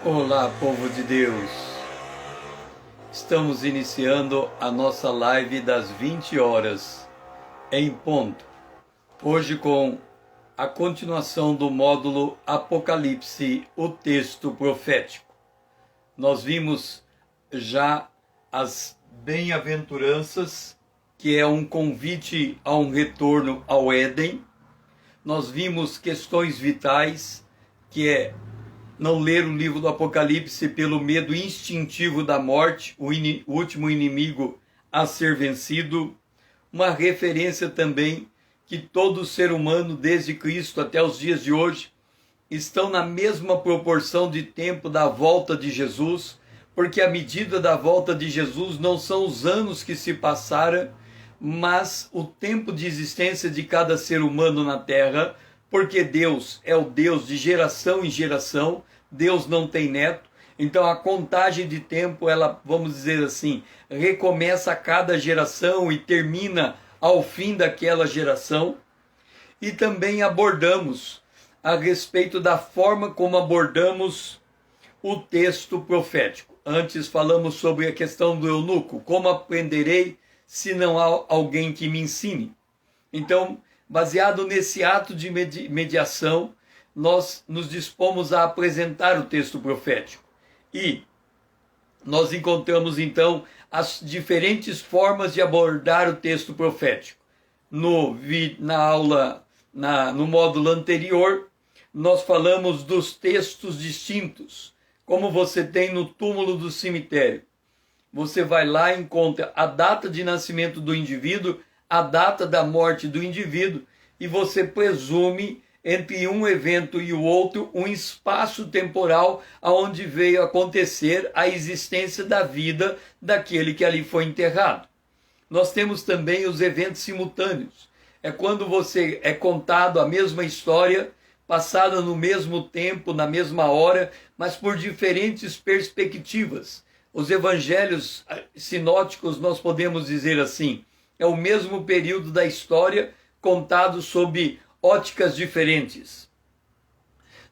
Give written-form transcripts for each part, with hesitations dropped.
Olá, povo de Deus! Estamos iniciando a nossa live das 20 horas em ponto. Hoje com a continuação do módulo Apocalipse, o texto profético. Nós vimos já as bem-aventuranças, que é um convite a um retorno ao Éden. Nós vimos questões vitais, que é não ler o livro do Apocalipse pelo medo instintivo da morte, o último inimigo a ser vencido. Uma referência também que todo ser humano, desde Cristo até os dias de hoje, estão na mesma proporção de tempo da volta de Jesus, porque a medida da volta de Jesus não são os anos que se passaram, mas o tempo de existência de cada ser humano na Terra, porque Deus é o Deus de geração em geração, Deus não tem neto, então a contagem de tempo, ela, vamos dizer assim, recomeça a cada geração e termina ao fim daquela geração. E também abordamos a respeito da forma como abordamos o texto profético. Antes falamos sobre a questão do eunuco, como aprenderei se não há alguém que me ensine. Então, baseado nesse ato de mediação, nós nos dispomos a apresentar o texto profético. E nós encontramos então as diferentes formas de abordar o texto profético. No módulo anterior, nós falamos dos textos distintos, como você tem no túmulo do cemitério. Você vai lá e encontra a data de nascimento do indivíduo, a data da morte do indivíduo, e você presume entre um evento e o outro um espaço temporal aonde veio acontecer a existência da vida daquele que ali foi enterrado. Nós temos também os eventos simultâneos. É quando você é contado a mesma história, passada no mesmo tempo, na mesma hora, mas por diferentes perspectivas. Os evangelhos sinóticos, nós podemos dizer assim, é o mesmo período da história contado sob óticas diferentes.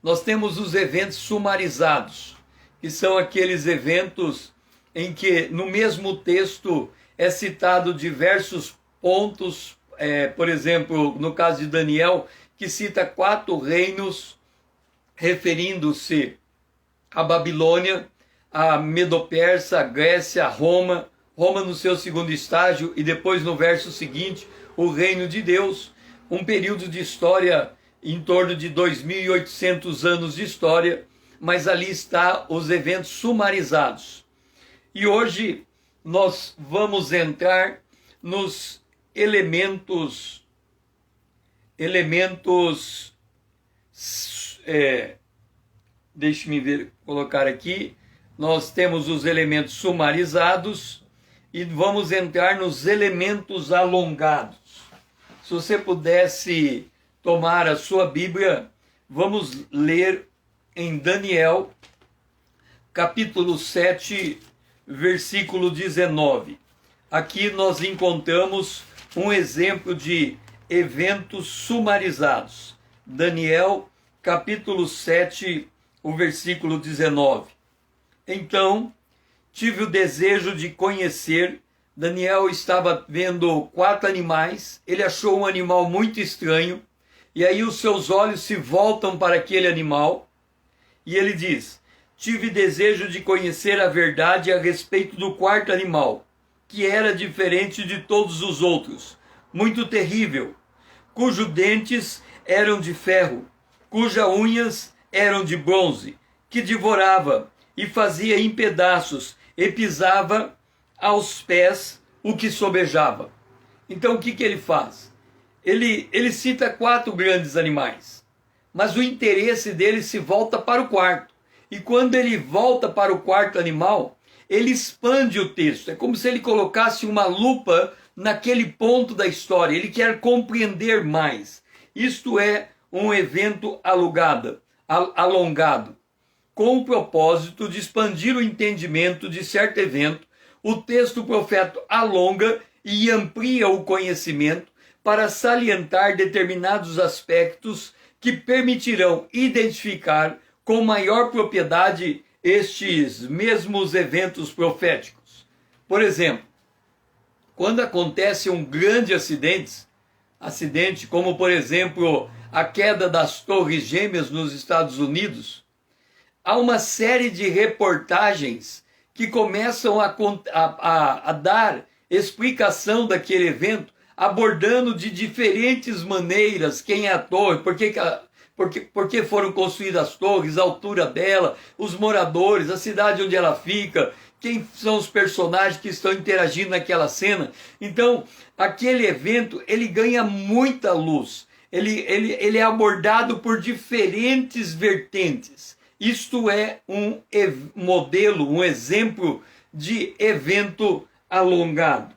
Nós temos os eventos sumarizados, que são aqueles eventos em que no mesmo texto é citado diversos pontos, por exemplo, no caso de Daniel, que cita 4 reinos, referindo-se à Babilônia, a Medo-Persa, a Grécia, a Roma no seu segundo estágio, e depois no verso seguinte, o reino de Deus, um período de história em torno de 2.800 anos de história, mas ali está os eventos sumarizados. E hoje nós vamos entrar nos elementos deixe-me ver, colocar aqui, nós temos os elementos sumarizados e vamos entrar nos elementos alongados. Se você pudesse tomar a sua Bíblia, vamos ler em Daniel, capítulo 7, versículo 19. Aqui nós encontramos um exemplo de eventos sumarizados. Daniel, capítulo 7, o versículo 19. Então, tive o desejo de conhecer. Daniel estava vendo 4 animais, ele achou um animal muito estranho, e aí os seus olhos se voltam para aquele animal, e ele diz: tive desejo de conhecer a verdade a respeito do 4º animal, que era diferente de todos os outros, muito terrível, cujos dentes eram de ferro, cujas unhas eram de bronze, que devorava e fazia em pedaços e pisava aos pés o que sobejava. Então o que ele faz? Ele cita 4 grandes animais, mas o interesse dele se volta para o 4º. E quando ele volta para o 4º animal, ele expande o texto. É como se ele colocasse uma lupa naquele ponto da história. Ele quer compreender mais. Isto é um evento alongado, com o propósito de expandir o entendimento de certo evento. O texto profético alonga e amplia o conhecimento para salientar determinados aspectos que permitirão identificar com maior propriedade estes mesmos eventos proféticos. Por exemplo, quando acontece um grande acidente como, por exemplo, a queda das Torres Gêmeas nos Estados Unidos, há uma série de reportagens que começam a dar explicação daquele evento, abordando de diferentes maneiras quem é a torre, por que foram construídas as torres, a altura dela, os moradores, a cidade onde ela fica, quem são os personagens que estão interagindo naquela cena. Então, aquele evento, ele ganha muita luz. Ele é abordado por diferentes vertentes. Isto é um modelo, um exemplo de evento alongado.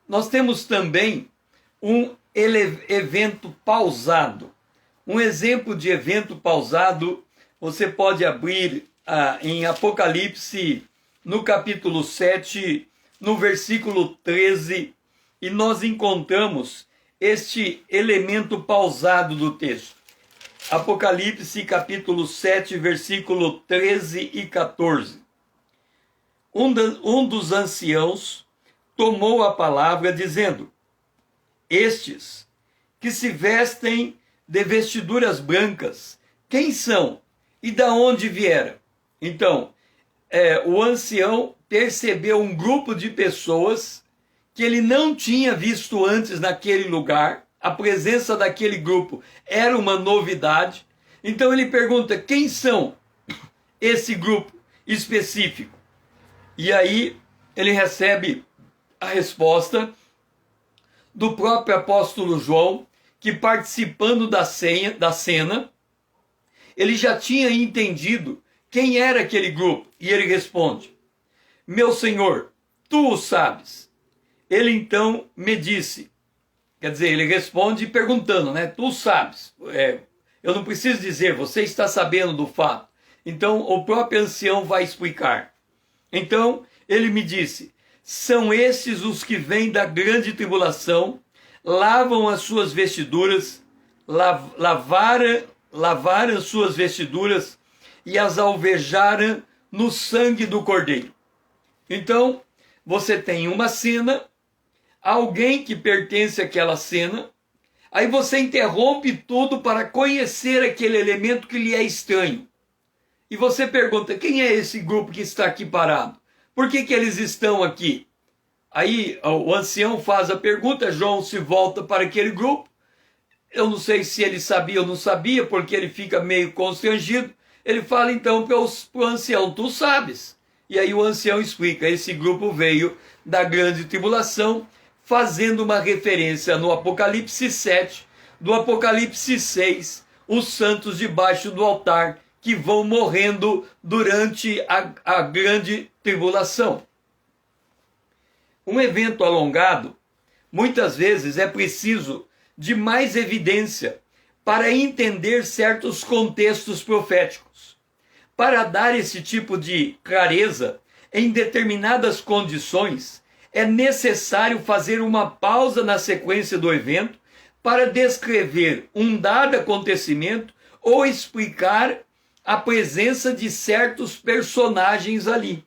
Nós temos também um evento pausado. Um exemplo de evento pausado, você pode abrir em Apocalipse, no capítulo 7, no versículo 13, e nós encontramos este elemento pausado do texto. Apocalipse, capítulo 7, versículo 13 e 14. Um dos anciãos tomou a palavra, dizendo: estes que se vestem de vestiduras brancas, quem são e da onde vieram? Então, o ancião percebeu um grupo de pessoas que ele não tinha visto antes naquele lugar. A presença daquele grupo era uma novidade. Então ele pergunta: quem são esse grupo específico? E aí ele recebe a resposta do próprio apóstolo João, que, participando da cena, ele já tinha entendido quem era aquele grupo. E ele responde: meu Senhor, tu o sabes. Ele então me disse, quer dizer, ele responde perguntando, né? Tu sabes. Eu não preciso dizer, você está sabendo do fato. Então o próprio ancião vai explicar. Então ele me disse: são esses os que vêm da grande tribulação, lavam as suas vestiduras, lavaram suas vestiduras e as alvejaram no sangue do Cordeiro. Então, você tem uma cena, alguém que pertence àquela cena, aí você interrompe tudo para conhecer aquele elemento que lhe é estranho. E você pergunta: quem é esse grupo que está aqui parado? Por que eles estão aqui? Aí o ancião faz a pergunta, João se volta para aquele grupo. Eu não sei se ele sabia ou não sabia, porque ele fica meio constrangido. Ele fala então para o ancião: tu sabes. E aí o ancião explica: esse grupo veio da grande tribulação, fazendo uma referência no Apocalipse 7, do Apocalipse 6, os santos debaixo do altar, que vão morrendo durante a grande tribulação. Um evento alongado, muitas vezes é preciso de mais evidência para entender certos contextos proféticos. Para dar esse tipo de clareza em determinadas condições, é necessário fazer uma pausa na sequência do evento para descrever um dado acontecimento ou explicar a presença de certos personagens ali.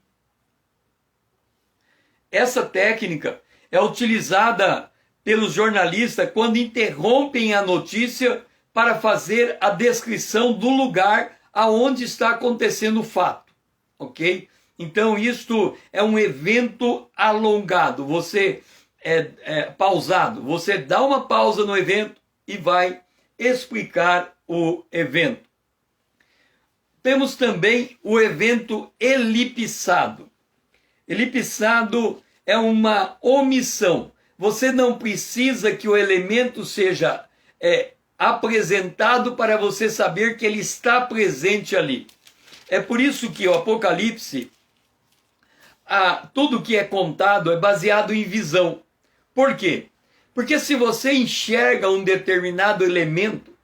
Essa técnica é utilizada pelos jornalistas quando interrompem a notícia para fazer a descrição do lugar aonde está acontecendo o fato, ok? Então isto é um evento alongado, você pausado, você dá uma pausa no evento e vai explicar o evento. Temos também o evento elipsado. Elipsado é uma omissão. Você não precisa que o elemento seja apresentado para você saber que ele está presente ali. É por isso que o Apocalipse, tudo que é contado é baseado em visão. Por quê? Porque se você enxerga um determinado elemento,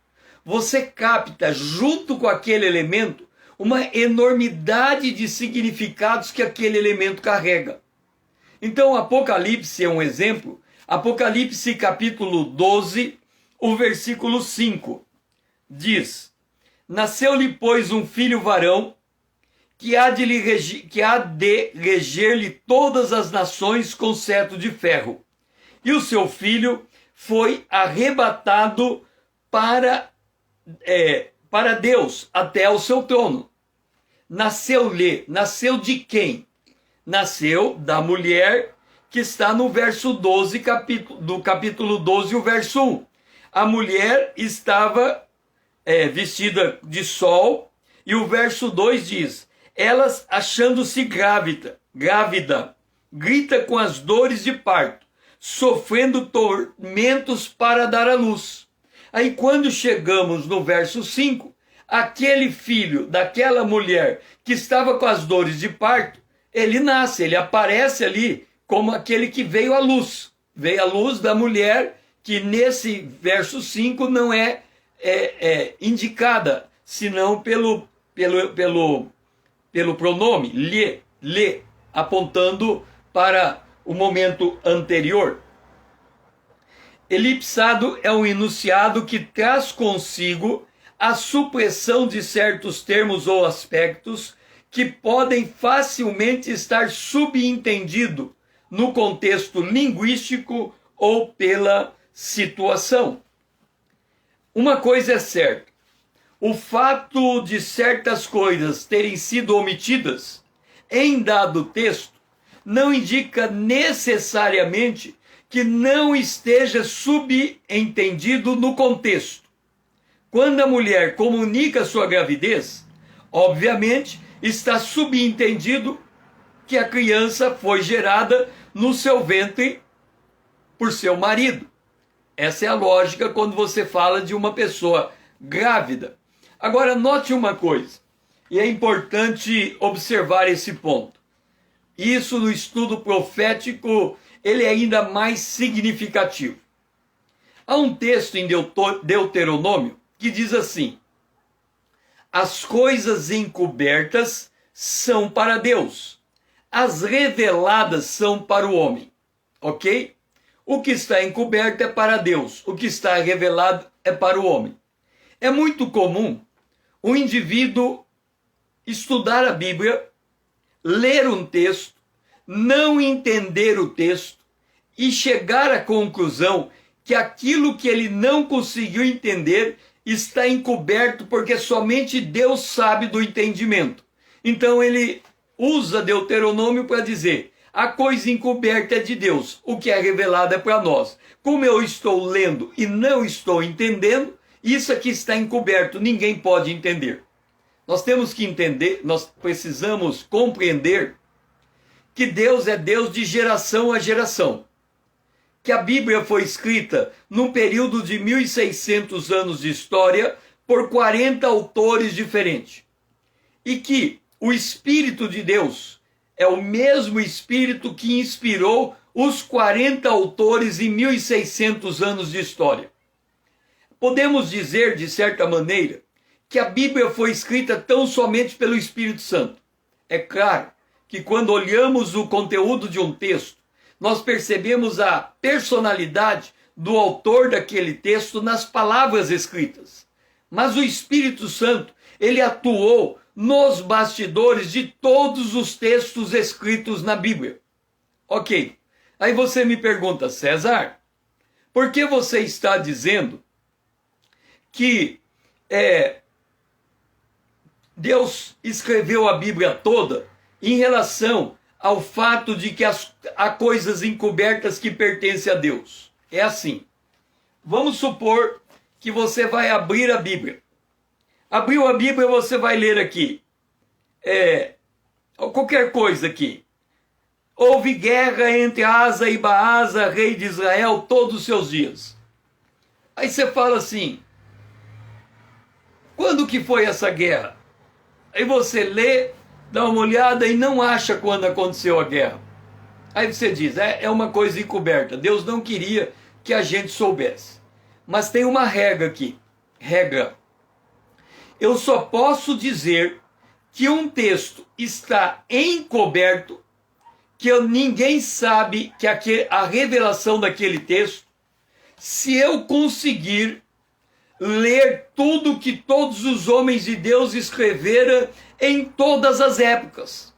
você capta junto com aquele elemento uma enormidade de significados que aquele elemento carrega. Então o Apocalipse é um exemplo. Apocalipse capítulo 12, o versículo 5, diz: Nasceu-lhe, pois, um filho varão, que há de reger-lhe todas as nações com cetro de ferro. E o seu filho foi arrebatado para Deus, até o seu trono. Nasceu de quem? Nasceu da mulher que está no verso 12, do capítulo 12, o verso 1. A mulher estava vestida de sol, e o verso 2 diz: elas, achando-se grávida, grita com as dores de parto, sofrendo tormentos para dar à luz. Aí quando chegamos no verso 5, aquele filho daquela mulher que estava com as dores de parto, ele nasce, ele aparece ali como aquele que veio à luz. Veio à luz da mulher, que nesse verso 5 não é indicada, senão pelo pronome lhe, apontando para o momento anterior. Elipsado é um enunciado que traz consigo a supressão de certos termos ou aspectos que podem facilmente estar subentendidos no contexto linguístico ou pela situação. Uma coisa é certa: o fato de certas coisas terem sido omitidas em dado texto não indica necessariamente que não esteja subentendido no contexto. Quando a mulher comunica sua gravidez, obviamente está subentendido que a criança foi gerada no seu ventre por seu marido. Essa é a lógica quando você fala de uma pessoa grávida. Agora, note uma coisa, e é importante observar esse ponto. Isso no estudo profético, ele é ainda mais significativo. Há um texto em Deuteronômio que diz assim: as coisas encobertas são para Deus, as reveladas são para o homem. Ok? O que está encoberto é para Deus, o que está revelado é para o homem. É muito comum um indivíduo estudar a Bíblia, ler um texto, não entender o texto e chegar à conclusão que aquilo que ele não conseguiu entender está encoberto porque somente Deus sabe do entendimento. Então ele usa Deuteronômio para dizer: a coisa encoberta é de Deus, o que é revelado é para nós. Como eu estou lendo e não estou entendendo, isso aqui está encoberto, ninguém pode entender. Nós temos que entender, nós precisamos compreender que Deus é Deus de geração a geração. Que a Bíblia foi escrita num período de 1600 anos de história por 40 autores diferentes. E que o Espírito de Deus é o mesmo Espírito que inspirou os 40 autores em 1600 anos de história. Podemos dizer, de certa maneira, que a Bíblia foi escrita tão somente pelo Espírito Santo. É claro que quando olhamos o conteúdo de um texto, nós percebemos a personalidade do autor daquele texto nas palavras escritas. Mas o Espírito Santo, ele atuou nos bastidores de todos os textos escritos na Bíblia. Ok, aí você me pergunta: César, por que você está dizendo que Deus escreveu a Bíblia toda em relação ao fato de que há coisas encobertas que pertencem a Deus? É assim, vamos supor que você vai abrir a Bíblia. Abriu a Bíblia, você vai ler aqui qualquer coisa aqui. Houve guerra entre Asa e Baasa, rei de Israel, todos os seus dias. Aí você fala assim: quando que foi essa guerra? Aí você lê, dá uma olhada e não acha quando aconteceu a guerra. Aí você diz: é uma coisa encoberta, Deus não queria que a gente soubesse. Mas tem uma regra aqui. Regra: eu só posso dizer que um texto está encoberto, que ninguém sabe que a revelação daquele texto, se eu conseguir ler tudo que todos os homens de Deus escreveram em todas as épocas.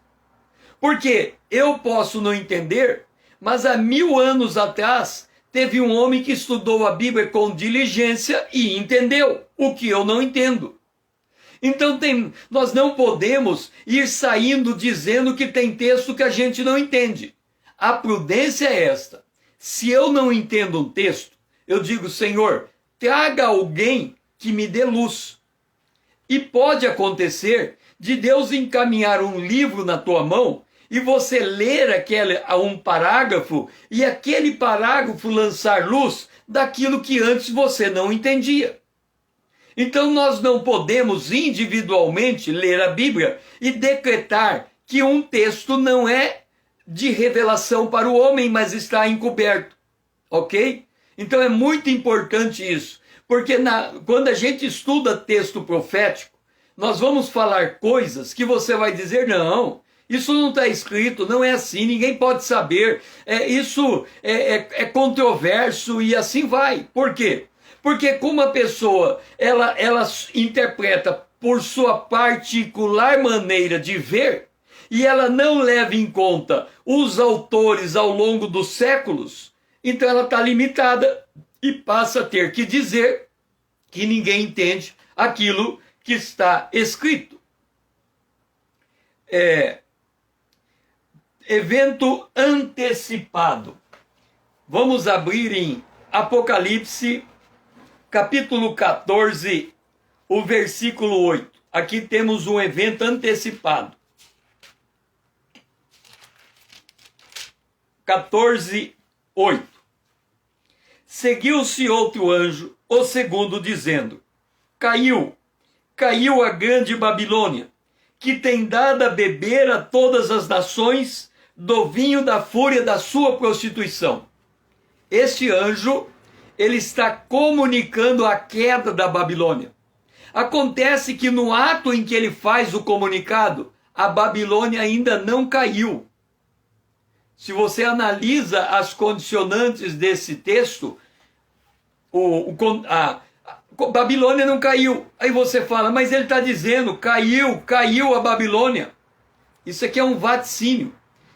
Porque eu posso não entender, mas há 1000 anos atrás teve um homem que estudou a Bíblia com diligência e entendeu o que eu não entendo. Então nós não podemos ir saindo dizendo que tem texto que a gente não entende. A prudência é esta. Se eu não entendo um texto, eu digo, Senhor, traga alguém que me dê luz. E pode acontecer de Deus encaminhar um livro na tua mão e você ler um parágrafo e aquele parágrafo lançar luz daquilo que antes você não entendia. Então nós não podemos individualmente ler a Bíblia e decretar que um texto não é de revelação para o homem, mas está encoberto. Ok? Então é muito importante isso. Porque quando a gente estuda texto profético, nós vamos falar coisas que você vai dizer, não, isso não está escrito, não é assim, ninguém pode saber, isso é controverso e assim vai. Por quê? Porque como a pessoa, ela interpreta por sua particular maneira de ver, e ela não leva em conta os autores ao longo dos séculos, então ela está limitada e passa a ter que dizer que ninguém entende aquilo que está escrito. Evento antecipado. Vamos abrir em Apocalipse, capítulo 14, o versículo 8. Aqui temos um evento antecipado. 14, 8. Seguiu-se outro anjo, o segundo, dizendo: Caiu a grande Babilônia, que tem dado a beber a todas as nações do vinho da fúria da sua prostituição. Este anjo, ele está comunicando a queda da Babilônia. Acontece que no ato em que ele faz o comunicado, a Babilônia ainda não caiu. Se você analisa as condicionantes desse texto, a Babilônia não caiu. Aí você fala, mas ele está dizendo, caiu a Babilônia. Isso aqui é um vaticínio.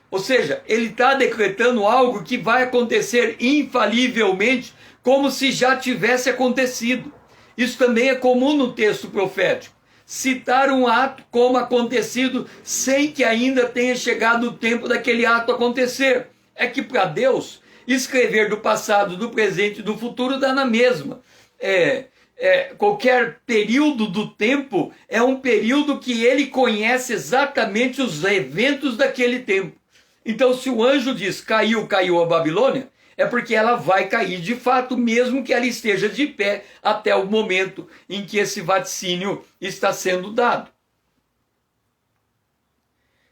Ou seja, ele está decretando algo que vai acontecer infalivelmente, como se já tivesse acontecido. Isso também é comum no texto profético. Citar um ato como acontecido sem que ainda tenha chegado o tempo daquele ato acontecer. É que para Deus, escrever do passado, do presente e do futuro dá na mesma. Qualquer período do tempo é um período que ele conhece exatamente os eventos daquele tempo. Então, se o anjo diz, caiu a Babilônia, é porque ela vai cair de fato, mesmo que ela esteja de pé até o momento em que esse vaticínio está sendo dado.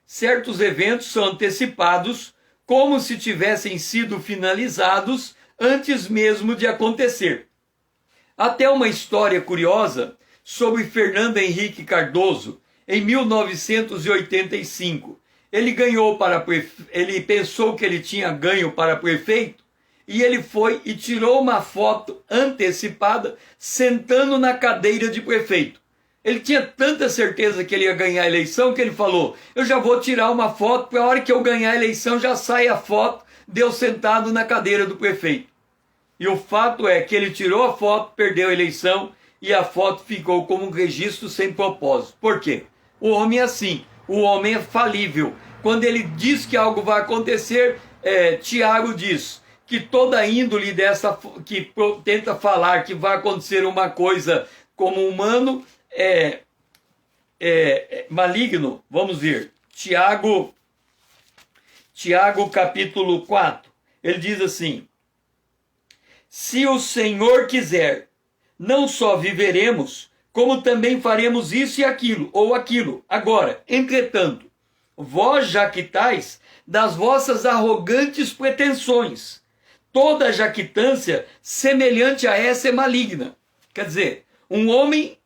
Certos eventos são antecipados como se tivessem sido finalizados antes mesmo de acontecer. Até uma história curiosa sobre Fernando Henrique Cardoso, em 1985. Ele pensou que ele tinha ganho para prefeito, e ele foi e tirou uma foto antecipada, sentando na cadeira de prefeito. Ele tinha tanta certeza que ele ia ganhar a eleição, que ele falou, eu já vou tirar uma foto, para a hora que eu ganhar a eleição já sai a foto de eu sentado na cadeira do prefeito. E o fato é que ele tirou a foto, perdeu a eleição, e a foto ficou como um registro sem propósito. Por quê? O homem é assim, o homem é falível. Quando ele diz que algo vai acontecer, Tiago diz que toda índole que tenta falar que vai acontecer uma coisa como humano é maligno. Vamos ver. Tiago capítulo 4. Ele diz assim: se o Senhor quiser, não só viveremos, como também faremos isso e aquilo, ou aquilo. Agora, entretanto, vós jactais das vossas arrogantes pretensões. Toda jactância semelhante a essa é maligna. Quer dizer, um homem,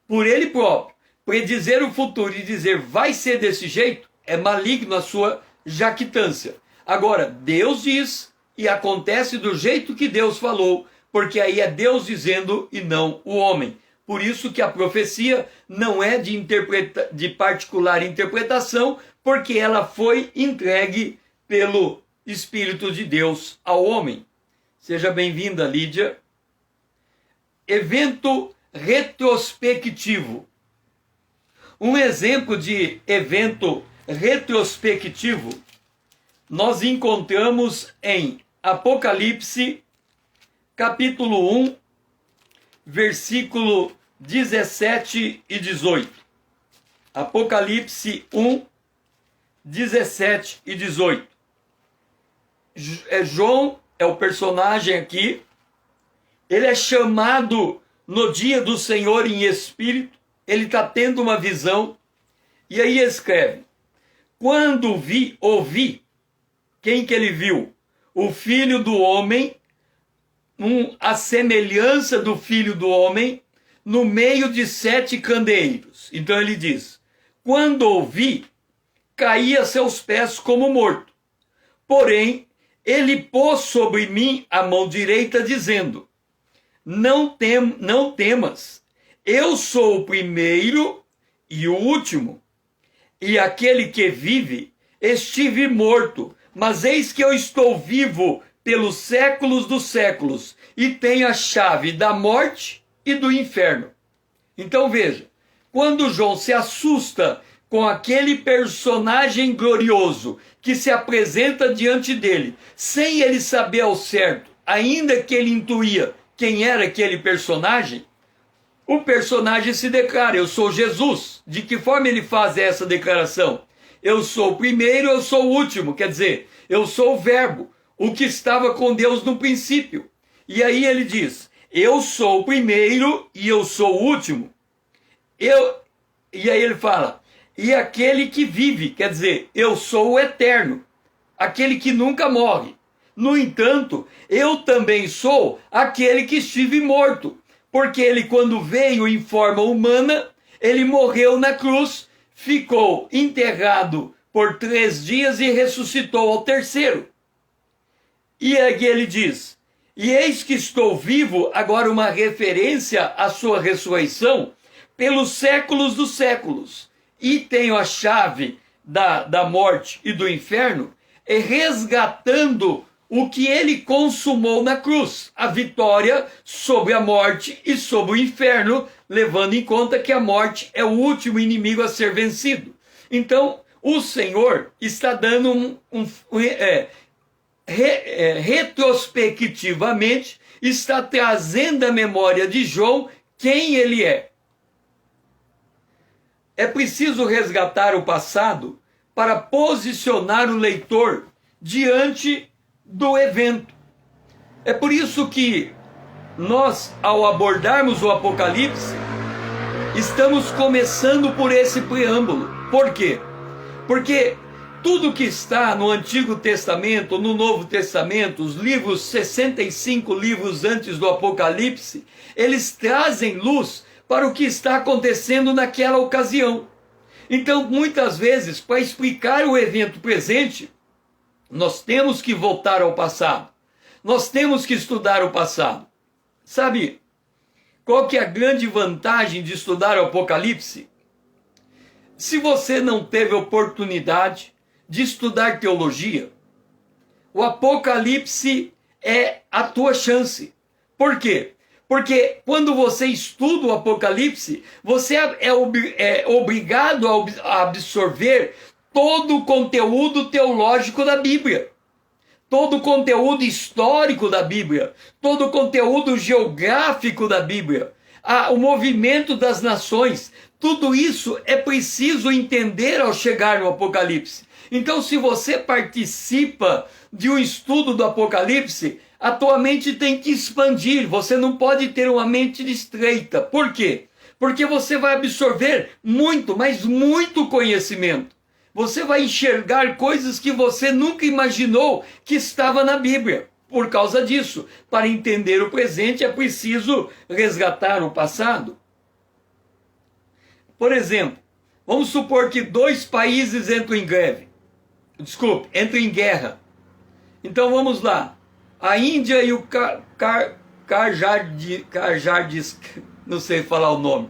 por ele próprio, predizer o futuro e dizer vai ser desse jeito, é maligno a sua jactância. Agora, Deus diz e acontece do jeito que Deus falou, porque aí é Deus dizendo e não o homem. Por isso que a profecia não é de particular interpretação, porque ela foi entregue pelo Espírito de Deus ao homem. Seja bem-vinda, Lídia. Evento retrospectivo. Um exemplo de evento retrospectivo nós encontramos em Apocalipse, capítulo 1, versículo 17 e 18. Apocalipse 1, 17 e 18. João é o personagem aqui. Ele é chamado no dia do Senhor em espírito. Ele está tendo uma visão. E aí escreve: quando ouvi, quem que ele viu? O Filho do Homem, a semelhança do Filho do Homem, no meio de 7 candeeiros. Então ele diz: quando ouvi, caí a seus pés como morto. Porém, ele pôs sobre mim a mão direita, dizendo: não temas, eu sou o primeiro e o último, e aquele que vive. Estive morto, mas eis que eu estou vivo pelos séculos dos séculos, e tenho a chave da morte e do inferno. Então veja, quando João se assusta com aquele personagem glorioso que se apresenta diante dele, sem ele saber ao certo, ainda que ele intuía quem era aquele personagem, o personagem se declara: eu sou Jesus. De que forma ele faz essa declaração? Eu sou o primeiro, eu sou o último. Quer dizer, eu sou o verbo, o que estava com Deus no princípio. E aí ele diz: eu sou o primeiro e eu sou o último. E aí ele fala: e aquele que vive, quer dizer, eu sou o eterno, aquele que nunca morre. No entanto, eu também sou aquele que estive morto, porque ele, quando veio em forma humana, ele morreu na cruz, ficou enterrado por 3 dias e ressuscitou ao terceiro. E aqui ele diz: e eis que estou vivo, agora uma referência à sua ressurreição, pelos séculos dos séculos, e tenho a chave da morte e do inferno, e resgatando o que ele consumou na cruz, a vitória sobre a morte e sobre o inferno, levando em conta que a morte é o último inimigo a ser vencido. Então, o Senhor está dando retrospectivamente, está trazendo à memória de João quem ele é. É preciso resgatar o passado para posicionar o leitor diante do evento. É por isso que nós, ao abordarmos o Apocalipse, estamos começando por esse preâmbulo. Por quê? Porque tudo que está no Antigo Testamento, no Novo Testamento, os livros, 65 livros antes do Apocalipse, eles trazem luz para o que está acontecendo naquela ocasião. Então, muitas vezes, para explicar o evento presente, nós temos que voltar ao passado. Nós temos que estudar o passado. Sabe qual que é a grande vantagem de estudar o Apocalipse? Se você não teve oportunidade de estudar teologia, o Apocalipse é a tua chance. Por quê? Porque quando você estuda o Apocalipse, você é obrigado a absorver todo o conteúdo teológico da Bíblia, todo o conteúdo histórico da Bíblia, todo o conteúdo geográfico da Bíblia, o movimento das nações. Tudo isso é preciso entender ao chegar no Apocalipse. Então, se você participa de um estudo do Apocalipse, a tua mente tem que expandir. Você não pode ter uma mente estreita. Por quê? Porque você vai absorver muito, mas muito conhecimento. Você vai enxergar coisas que você nunca imaginou que estava na Bíblia. Por causa disso, para entender o presente é preciso resgatar o passado. Por exemplo, vamos supor que 2 países entram em entram em guerra. Então vamos lá. A Índia e o Kajardis, não sei falar o nome.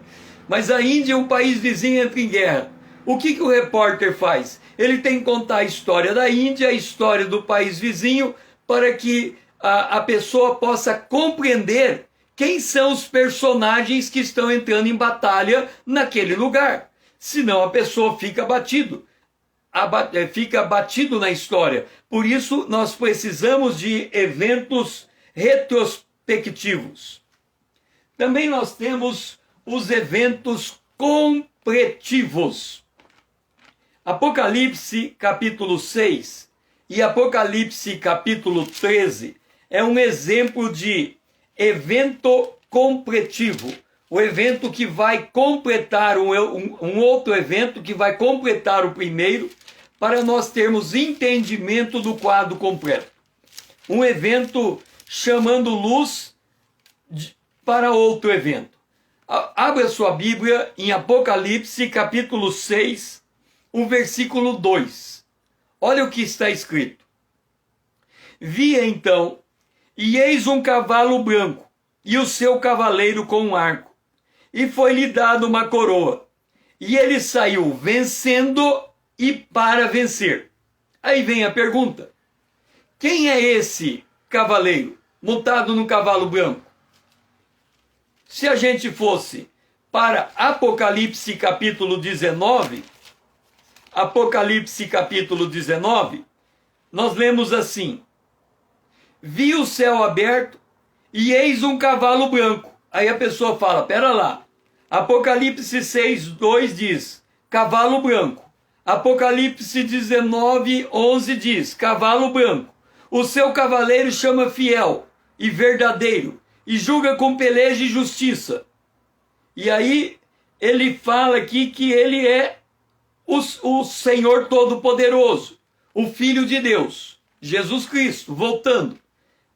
Mas a Índia, um país vizinho, entra em guerra. O que o repórter faz? Ele tem que contar a história da Índia, a história do país vizinho, para que a pessoa possa compreender quem são os personagens que estão entrando em batalha naquele lugar. Senão a pessoa fica batido na história. Por isso nós precisamos de eventos retrospectivos. Também nós temos os eventos completivos. Apocalipse capítulo 6 e Apocalipse capítulo 13 é um exemplo de evento completivo. O evento que vai completar um outro evento, que vai completar o primeiro, para nós termos entendimento do quadro completo. Um evento chamando luz para outro evento. Abra sua Bíblia em Apocalipse capítulo 6, o versículo 2. Olha o que está escrito. Vi então, e eis um cavalo branco, e o seu cavaleiro com um arco, e foi-lhe dado uma coroa, e ele saiu vencendo e para vencer. Aí vem a pergunta: quem é esse cavaleiro montado no cavalo branco? Se a gente fosse para Apocalipse capítulo 19, nós lemos assim: vi o céu aberto e eis um cavalo branco. Aí a pessoa fala, pera lá, Apocalipse 6, 2 diz, cavalo branco. Apocalipse 19, 11 diz, cavalo branco. O seu cavaleiro chama fiel e verdadeiro, e julga com peleja e justiça. E aí ele fala aqui que ele é o Senhor Todo-Poderoso, o Filho de Deus, Jesus Cristo, voltando.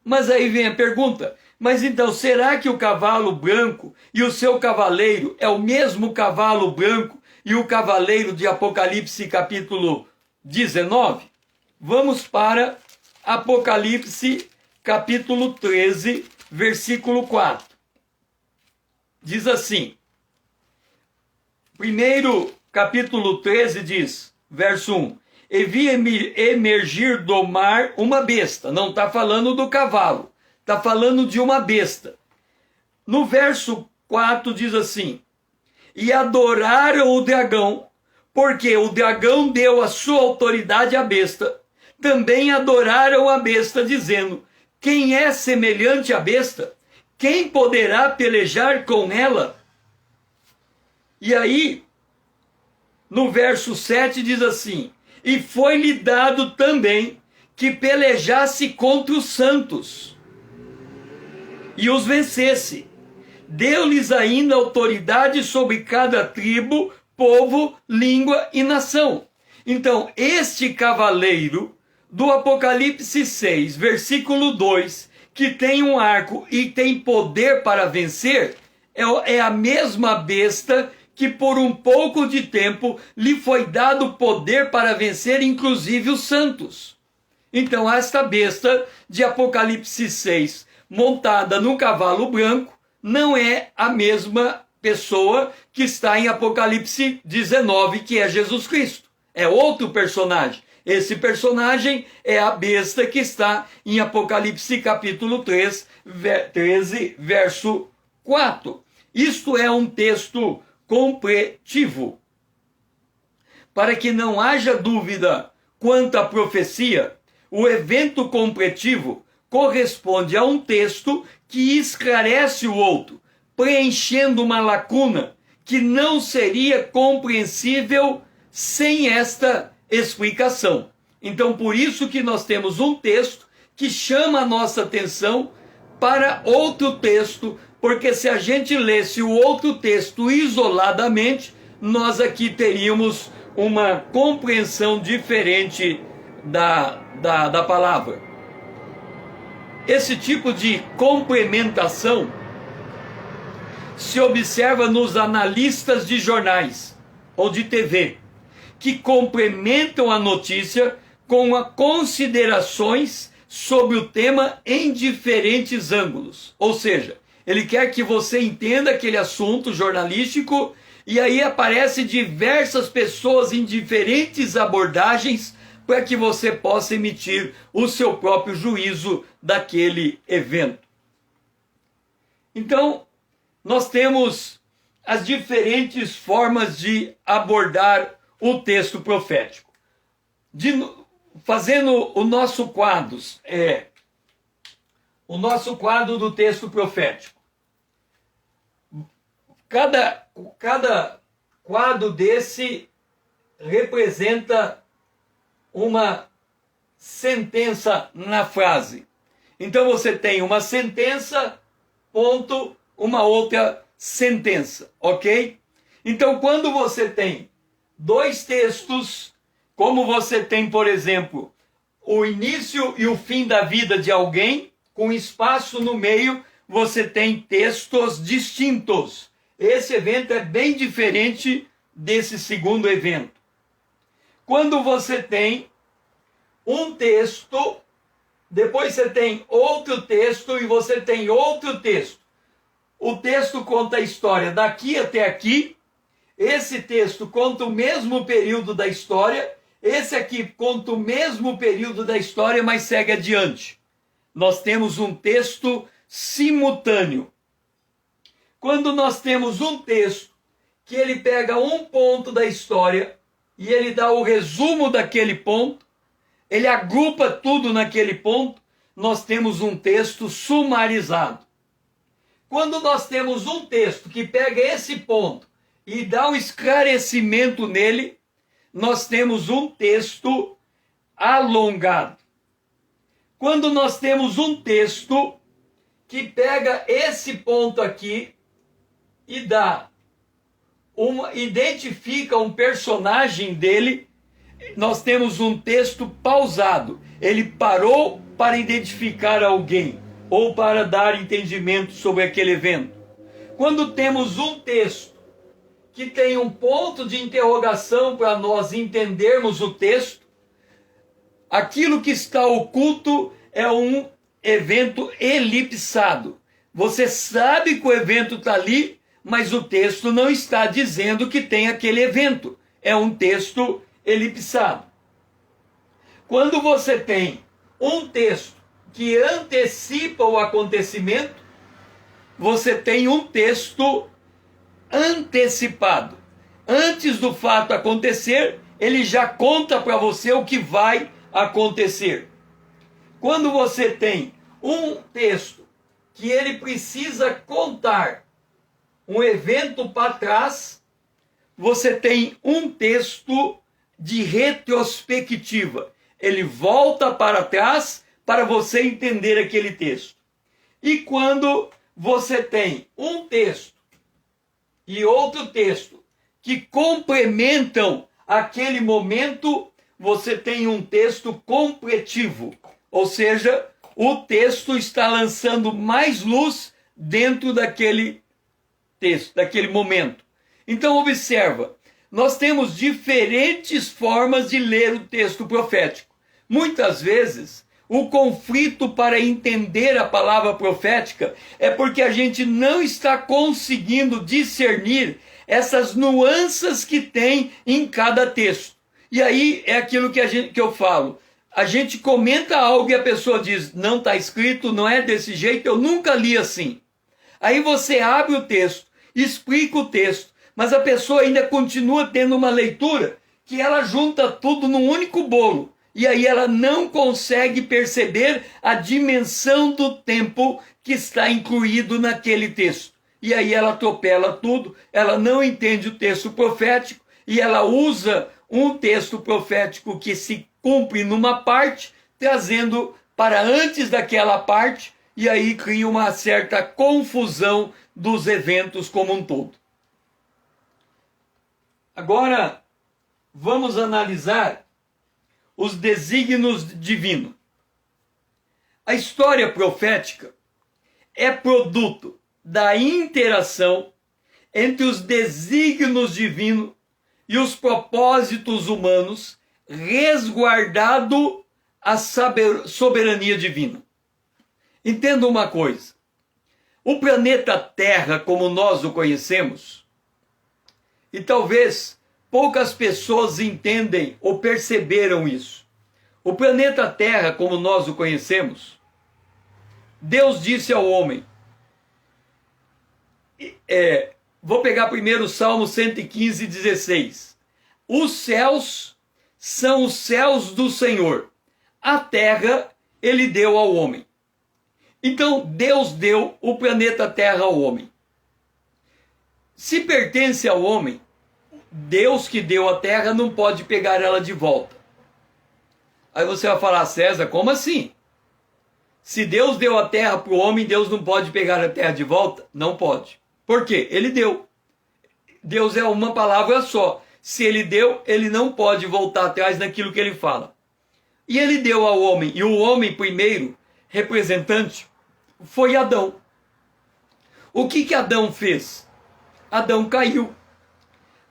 Mas aí vem a pergunta, mas então será que o cavalo branco e o seu cavaleiro é o mesmo cavalo branco e o cavaleiro de Apocalipse capítulo 19? Vamos para Apocalipse capítulo 13, versículo 4. Diz assim, primeiro capítulo 13 diz, verso 1, e vi emergir do mar uma besta. Não está falando do cavalo, está falando de uma besta. No verso 4 diz assim, e adoraram o dragão, porque o dragão deu a sua autoridade à besta. Também adoraram a besta, dizendo, quem é semelhante à besta? Quem poderá pelejar com ela? E aí, no verso 7 diz assim, e foi-lhe dado também que pelejasse contra os santos e os vencesse. Deu-lhes ainda autoridade sobre cada tribo, povo, língua e nação. Então, este cavaleiro do Apocalipse 6, versículo 2, que tem um arco e tem poder para vencer, é a mesma besta que por um pouco de tempo lhe foi dado poder para vencer, inclusive os santos. Então, esta besta de Apocalipse 6, montada num cavalo branco, não é a mesma pessoa que está em Apocalipse 19, que é Jesus Cristo. É outro personagem. Esse personagem é a besta que está em Apocalipse capítulo 13, verso 4. Isto é um texto completivo. Para que não haja dúvida quanto à profecia, o evento completivo corresponde a um texto que esclarece o outro, preenchendo uma lacuna que não seria compreensível sem esta explicação. Então, por isso que nós temos um texto que chama a nossa atenção para outro texto, porque se a gente lesse o outro texto isoladamente, nós aqui teríamos uma compreensão diferente da palavra. Esse tipo de complementação se observa nos analistas de jornais ou de TV, que complementam a notícia com considerações sobre o tema em diferentes ângulos. Ou seja, ele quer que você entenda aquele assunto jornalístico e aí aparecem diversas pessoas em diferentes abordagens para que você possa emitir o seu próprio juízo daquele evento. Então, nós temos as diferentes formas de abordar o texto profético. Fazendo o nosso quadro do texto profético. Cada quadro desse representa uma sentença na frase. Então você tem uma sentença, ponto, uma outra sentença, ok? Então quando você tem dois textos, como você tem, por exemplo, o início e o fim da vida de alguém, com espaço no meio, você tem textos distintos. Esse evento é bem diferente desse segundo evento. Quando você tem um texto, depois você tem outro texto e você tem outro texto. O texto conta a história daqui até aqui. Esse texto conta o mesmo período da história. Esse aqui conta o mesmo período da história, mas segue adiante. Nós temos um texto simultâneo. Quando nós temos um texto que ele pega um ponto da história e ele dá o resumo daquele ponto, ele agrupa tudo naquele ponto, nós temos um texto sumarizado. Quando nós temos um texto que pega esse ponto e dá um esclarecimento nele, nós temos um texto alongado. Quando nós temos um texto que pega esse ponto aqui e identifica um personagem dele, nós temos um texto pausado. Ele parou para identificar alguém ou para dar entendimento sobre aquele evento. Quando temos um texto que tem um ponto de interrogação para nós entendermos o texto, aquilo que está oculto é um evento elipsado. Você sabe que o evento está ali, mas o texto não está dizendo que tem aquele evento. É um texto elipsado. Quando você tem um texto que antecipa o acontecimento, você tem um texto antecipado. Antes do fato acontecer, ele já conta para você o que vai acontecer. Quando você tem um texto que ele precisa contar um evento para trás, você tem um texto de retrospectiva. Ele volta para trás para você entender aquele texto. E quando você tem um texto e outro texto que complementam aquele momento, você tem um texto completivo. Ou seja, o texto está lançando mais luz dentro daquele texto, daquele momento. Então observa, nós temos diferentes formas de ler o texto profético. Muitas vezes, o conflito para entender a palavra profética é porque a gente não está conseguindo discernir essas nuances que tem em cada texto. E aí é aquilo que eu falo. A gente comenta algo e a pessoa diz, não está escrito, não é desse jeito, eu nunca li assim. Aí você abre o texto, explica o texto, mas a pessoa ainda continua tendo uma leitura que ela junta tudo num único bolo. E aí ela não consegue perceber a dimensão do tempo que está incluído naquele texto. E aí ela atropela tudo, ela não entende o texto profético e ela usa um texto profético que se cumpre numa parte, trazendo para antes daquela parte, e aí cria uma certa confusão dos eventos como um todo. Agora, vamos analisar os desígnios divinos. A história profética é produto da interação entre os desígnios divinos e os propósitos humanos, resguardado a soberania divina. Entenda uma coisa. O planeta Terra, como nós o conhecemos, e talvez poucas pessoas entendem ou perceberam isso. O planeta Terra, como nós o conhecemos, Deus disse ao homem, vou pegar primeiro o Salmo 115, 16. Os céus são os céus do Senhor, a terra ele deu ao homem. Então Deus deu o planeta Terra ao homem. Se pertence ao homem, Deus que deu a terra não pode pegar ela de volta. Aí você vai falar, César, como assim? Se Deus deu a terra para o homem, Deus não pode pegar a terra de volta? Não pode. Por quê? Ele deu. Deus é uma palavra só. Se ele deu, ele não pode voltar atrás naquilo que ele fala. E ele deu ao homem. E o homem primeiro, representante, foi Adão. O que Adão fez? Adão caiu.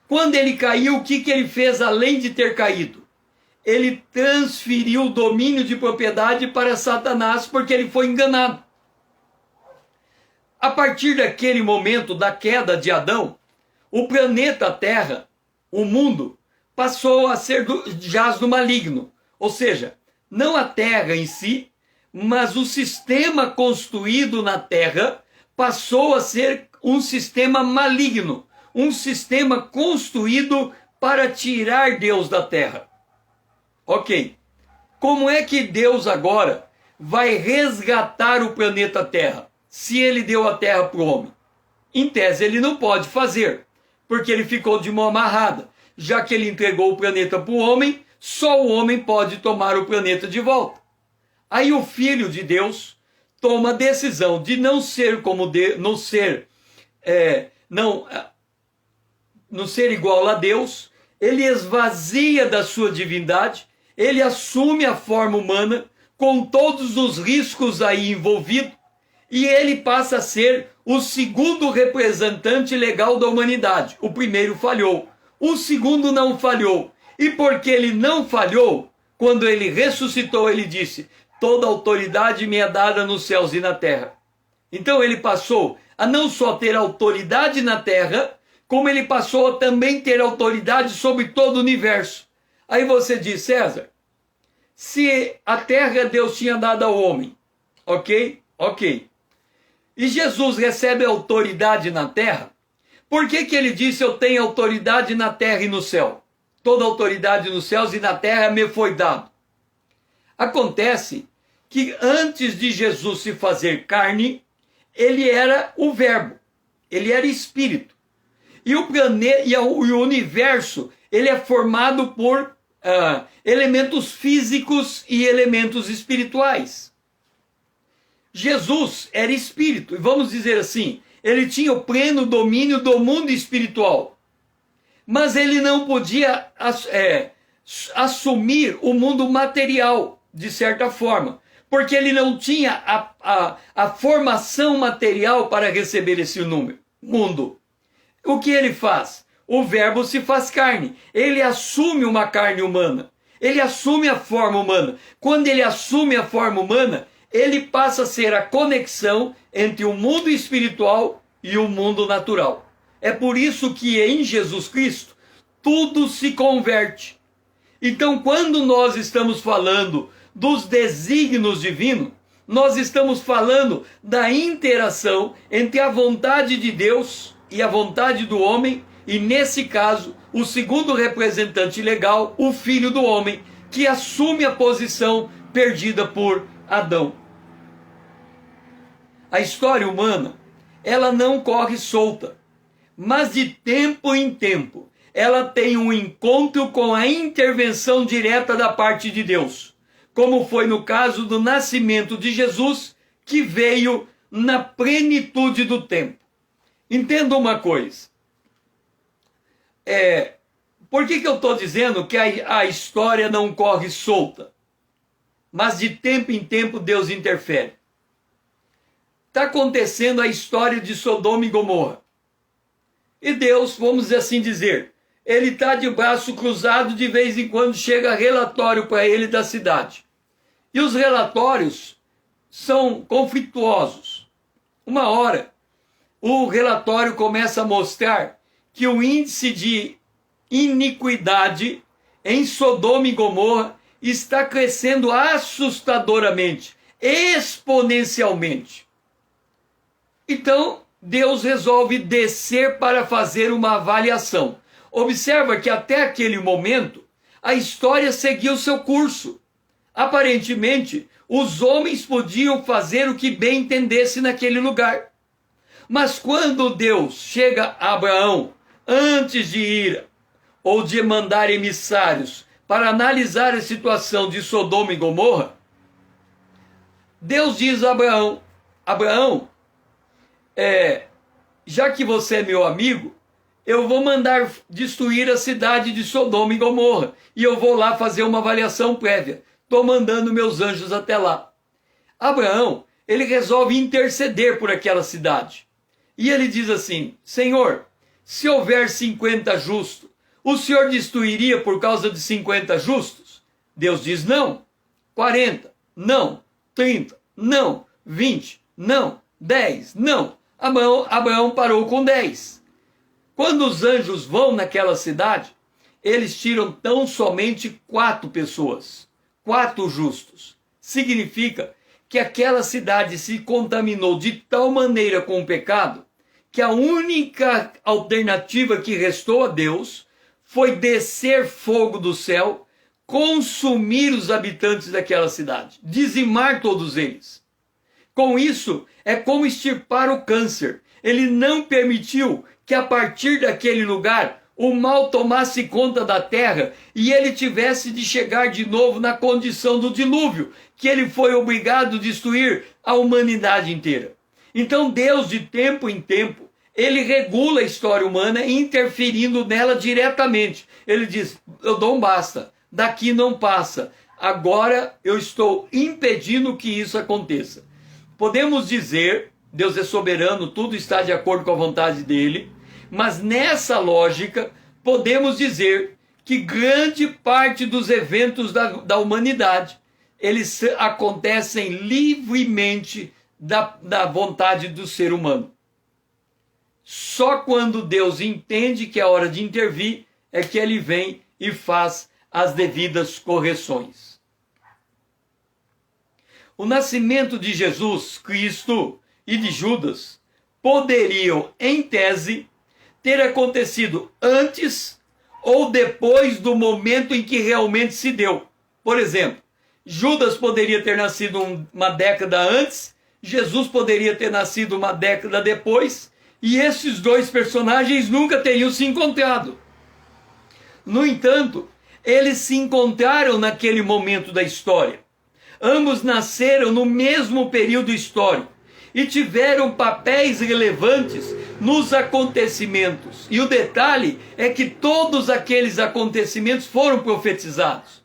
Quando ele caiu, o que ele fez além de ter caído? Ele transferiu o domínio de propriedade para Satanás, porque ele foi enganado. A partir daquele momento da queda de Adão, o planeta Terra, o mundo, passou a ser jaz do maligno. Ou seja, não a Terra em si, mas o sistema construído na Terra passou a ser um sistema maligno, um sistema construído para tirar Deus da Terra. Ok, como é que Deus agora vai resgatar o planeta Terra, se ele deu a Terra para o homem? Em tese ele não pode fazer, porque ele ficou de mão amarrada. Já que ele entregou o planeta para o homem, só o homem pode tomar o planeta de volta. Aí o Filho de Deus toma a decisão de não ser como não ser igual a Deus. Ele esvazia da sua divindade, ele assume a forma humana com todos os riscos aí envolvidos e ele passa a ser o segundo representante legal da humanidade. O primeiro falhou, o segundo não falhou. E porque ele não falhou, quando ele ressuscitou, ele disse: toda autoridade me é dada nos céus e na terra. Então ele passou a não só ter autoridade na terra, como ele passou a também ter autoridade sobre todo o universo. Aí você diz, César, se a terra Deus tinha dado ao homem, ok? Ok. E Jesus recebe autoridade na terra, por que ele disse, eu tenho autoridade na terra e no céu? Toda autoridade nos céus e na terra me foi dado. Acontece que antes de Jesus se fazer carne, ele era o verbo, ele era espírito. E o planeta e o universo, ele é formado por elementos físicos e elementos espirituais. Jesus era espírito, e vamos dizer assim, ele tinha o pleno domínio do mundo espiritual. Mas ele não podia assumir o mundo material, de certa forma, porque ele não tinha a formação material para receber esse mundo. O que ele faz? O verbo se faz carne. Ele assume uma carne humana. Ele assume a forma humana. Quando ele assume a forma humana, ele passa a ser a conexão entre o mundo espiritual e o mundo natural. É por isso que em Jesus Cristo tudo se converte. Então, quando nós estamos falando dos desígnios divinos, nós estamos falando da interação entre a vontade de Deus e a vontade do homem, e nesse caso, o segundo representante legal, o Filho do Homem, que assume a posição perdida por Adão. A história humana, ela não corre solta, mas de tempo em tempo, ela tem um encontro com a intervenção direta da parte de Deus, como foi no caso do nascimento de Jesus, que veio na plenitude do tempo. Entenda uma coisa, por que eu estou dizendo que a história não corre solta, mas de tempo em tempo Deus interfere? Está acontecendo a história de Sodoma e Gomorra. E Deus, vamos assim dizer, ele está de braço cruzado, de vez em quando chega relatório para ele da cidade. E os relatórios são conflituosos. Uma hora, o relatório começa a mostrar que o índice de iniquidade em Sodoma e Gomorra está crescendo assustadoramente, exponencialmente. Então, Deus resolve descer para fazer uma avaliação. Observa que até aquele momento, a história seguiu seu curso. Aparentemente, os homens podiam fazer o que bem entendesse naquele lugar. Mas quando Deus chega a Abraão, antes de ir ou de mandar emissários para analisar a situação de Sodoma e Gomorra, Deus diz a Abraão: Abraão, já que você é meu amigo, eu vou mandar destruir a cidade de Sodoma e Gomorra, e eu vou lá fazer uma avaliação prévia. Estou mandando meus anjos até lá. Abraão, ele resolve interceder por aquela cidade. E ele diz assim: Senhor, se houver 50 justos, o Senhor destruiria por causa de 50 justos? Deus diz não. 40, não. 30, não. 20, não. 10, não. Abraão parou com 10. Quando os anjos vão naquela cidade, eles tiram tão somente 4 pessoas, 4 justos. Significa que aquela cidade se contaminou de tal maneira com o pecado, que a única alternativa que restou a Deus foi descer fogo do céu, consumir os habitantes daquela cidade, dizimar todos eles. Com isso, é como extirpar o câncer. Ele não permitiu que a partir daquele lugar o mal tomasse conta da terra e ele tivesse de chegar de novo na condição do dilúvio, que ele foi obrigado a destruir a humanidade inteira. Então Deus, de tempo em tempo, ele regula a história humana, interferindo nela diretamente. Ele diz: eu dou um basta, daqui não passa. Agora eu estou impedindo que isso aconteça. Podemos dizer, Deus é soberano, tudo está de acordo com a vontade dele, mas nessa lógica, podemos dizer que grande parte dos eventos da humanidade, eles acontecem livremente da vontade do ser humano. Só quando Deus entende que é hora de intervir, é que ele vem e faz as devidas correções. O nascimento de Jesus Cristo e de Judas poderiam, em tese, ter acontecido antes ou depois do momento em que realmente se deu. Por exemplo, Judas poderia ter nascido uma década antes, Jesus poderia ter nascido uma década depois, e esses dois personagens nunca teriam se encontrado. No entanto, eles se encontraram naquele momento da história. Ambos nasceram no mesmo período histórico e tiveram papéis relevantes nos acontecimentos. E o detalhe é que todos aqueles acontecimentos foram profetizados.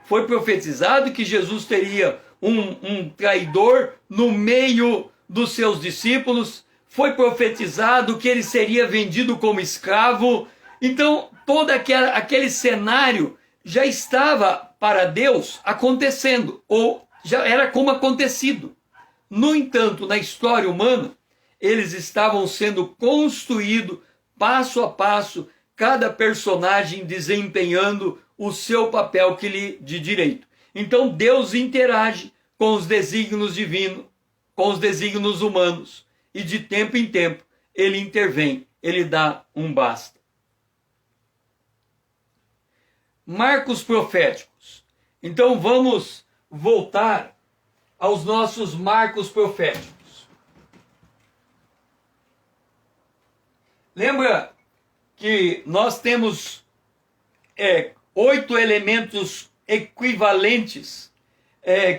Foi profetizado que Jesus teria um traidor no meio dos seus discípulos. Foi profetizado que ele seria vendido como escravo. Então, todo aquele cenário já estava para Deus acontecendo, ou já era como acontecido. No entanto, na história humana, eles estavam sendo construídos passo a passo, cada personagem desempenhando o seu papel que lhe de direito. Então Deus interage com os desígnios divinos, com os desígnios humanos, e de tempo em tempo ele intervém, ele dá um basta. Marcos proféticos. Então vamos voltar aos nossos marcos proféticos. Lembra que nós temos 8 elementos equivalentes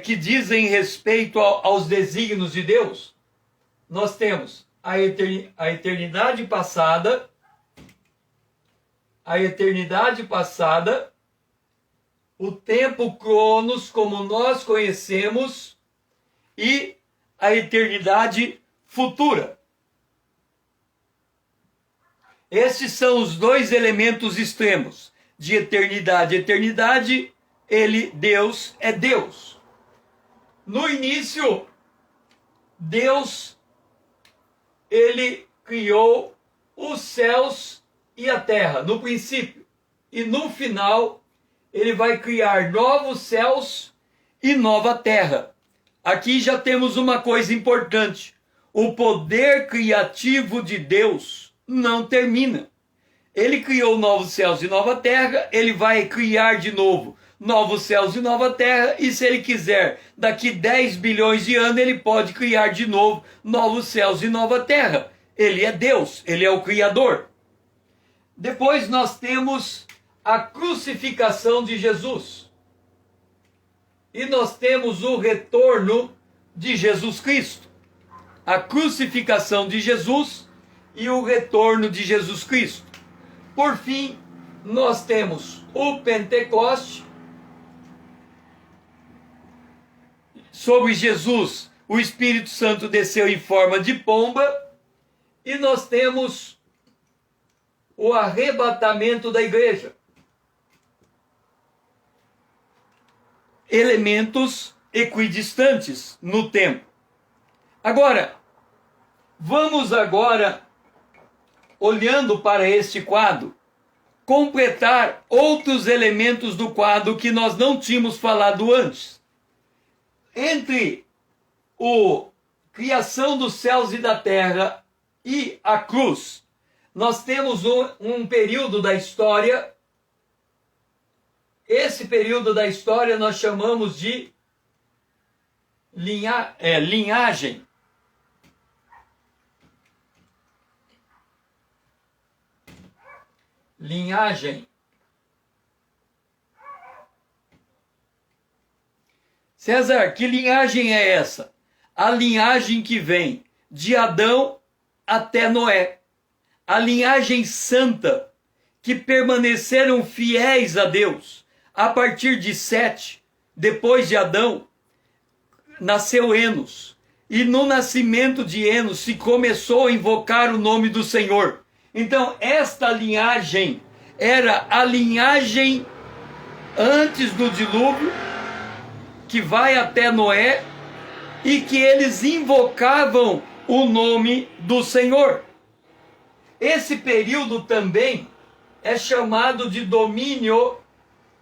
que dizem respeito aos desígnios de Deus? Nós temos a eternidade passada, o tempo cronos, como nós conhecemos, e a eternidade futura. Esses são os 2 elementos extremos de eternidade. Eternidade, Deus é Deus. No início, Deus, ele criou os céus e a terra, no princípio. E no final, ele vai criar novos céus e nova terra. Aqui já temos uma coisa importante. O poder criativo de Deus não termina. Ele criou novos céus e nova terra, ele vai criar de novo novos céus e nova terra, e se ele quiser, daqui 10 bilhões de anos, ele pode criar de novo novos céus e nova terra. Ele é Deus, ele é o Criador. Depois nós temos a crucificação de Jesus. E nós temos o retorno de Jesus Cristo. A crucificação de Jesus e o retorno de Jesus Cristo. Por fim, nós temos o Pentecoste. Sobre Jesus, o Espírito Santo desceu em forma de pomba. E nós temos o arrebatamento da igreja. Elementos equidistantes no tempo. Agora, vamos agora, olhando para este quadro, completar outros elementos do quadro que nós não tínhamos falado antes. Entre a criação dos céus e da terra e a cruz, nós temos um período da história. Esse período da história nós chamamos de linhagem. Linhagem. César, que linhagem é essa? A linhagem que vem de Adão até Noé. A linhagem santa, que permaneceram fiéis a Deus. A partir de Sete, depois de Adão, nasceu Enos. E no nascimento de Enos se começou a invocar o nome do Senhor. Então, esta linhagem era a linhagem antes do dilúvio, que vai até Noé, e que eles invocavam o nome do Senhor. Esse período também é chamado de domínio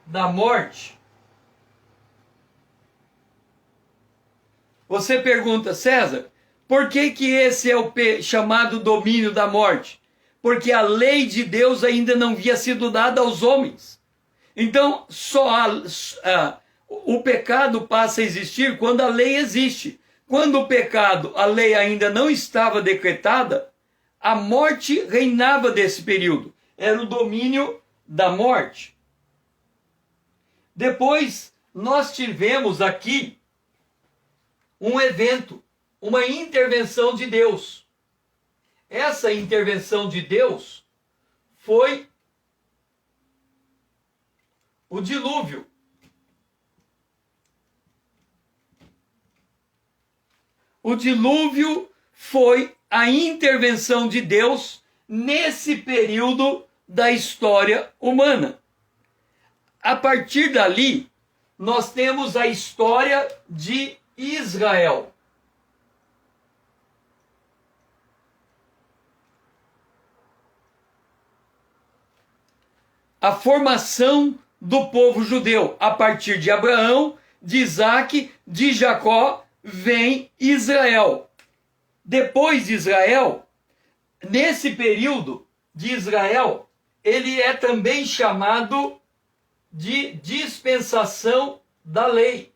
da morte. Você pergunta, César, por que esse é o chamado domínio da morte? Porque a lei de Deus ainda não havia sido dada aos homens. Então, o pecado passa a existir quando a lei existe. Quando o pecado, a lei ainda não estava decretada, a morte reinava desse período. Era o domínio da morte. Depois, nós tivemos aqui um evento, uma intervenção de Deus. Essa intervenção de Deus foi o dilúvio. O dilúvio foi a intervenção de Deus nesse período da história humana. A partir dali, nós temos a história de Israel. A formação do povo judeu. A partir de Abraão, de Isaac, de Jacó, vem Israel. Depois de Israel, nesse período de Israel, ele é também chamado de dispensação da lei.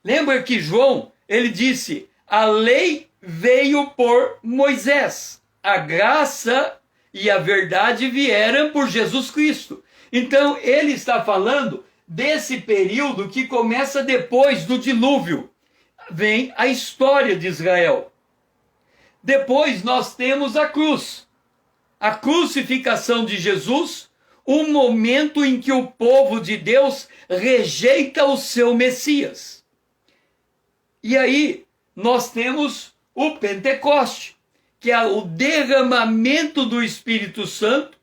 Lembra que João, ele disse, a lei veio por Moisés, a graça e a verdade vieram por Jesus Cristo. Então, ele está falando desse período que começa depois do dilúvio. Vem a história de Israel. Depois nós temos a cruz. A crucificação de Jesus, o momento em que o povo de Deus rejeita o seu Messias. E aí nós temos o Pentecoste, que é o derramamento do Espírito Santo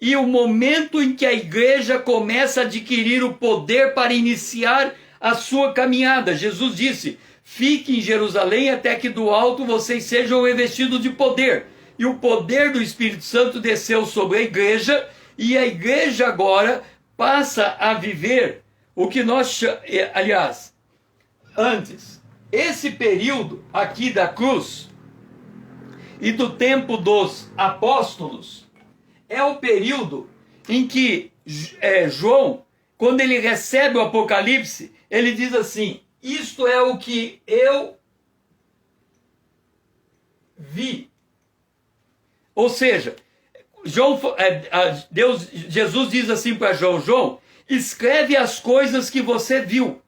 e o momento em que a igreja começa a adquirir o poder para iniciar a sua caminhada. Jesus disse: fique em Jerusalém até que do alto vocês sejam revestidos de poder. E o poder do Espírito Santo desceu sobre a igreja, e a igreja agora passa a viver o que nós aliás, antes, esse período aqui da cruz e do tempo dos apóstolos é o período em que João, quando ele recebe o Apocalipse, ele diz assim: isto é o que eu vi. Ou seja, Jesus diz assim para João: João, escreve as coisas que você viu.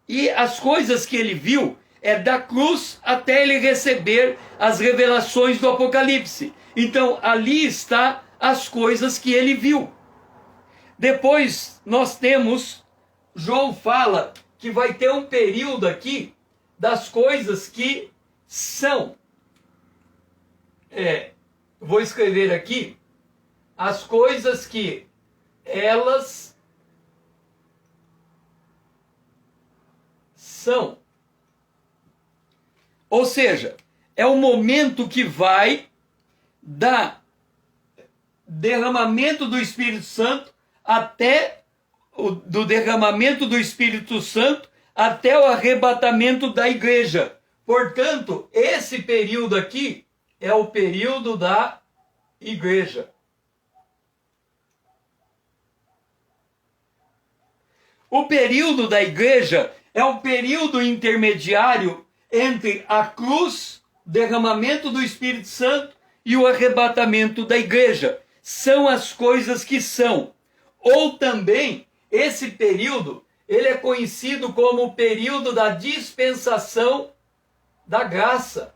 E as coisas que ele viu é da cruz até ele receber as revelações do Apocalipse. Então ali está as coisas que ele viu. Depois nós temos, João fala que vai ter um período aqui das coisas que são. Vou escrever aqui as coisas que elas são. Ou seja, é o momento que vai da derramamento do Espírito Santo do derramamento do Espírito Santo até o arrebatamento da igreja. Portanto, esse período aqui é o período da igreja. O período da igreja é um período intermediário entre a cruz, derramamento do Espírito Santo e o arrebatamento da igreja. São as coisas que são. Ou também, esse período, ele é conhecido como o período da dispensação da graça.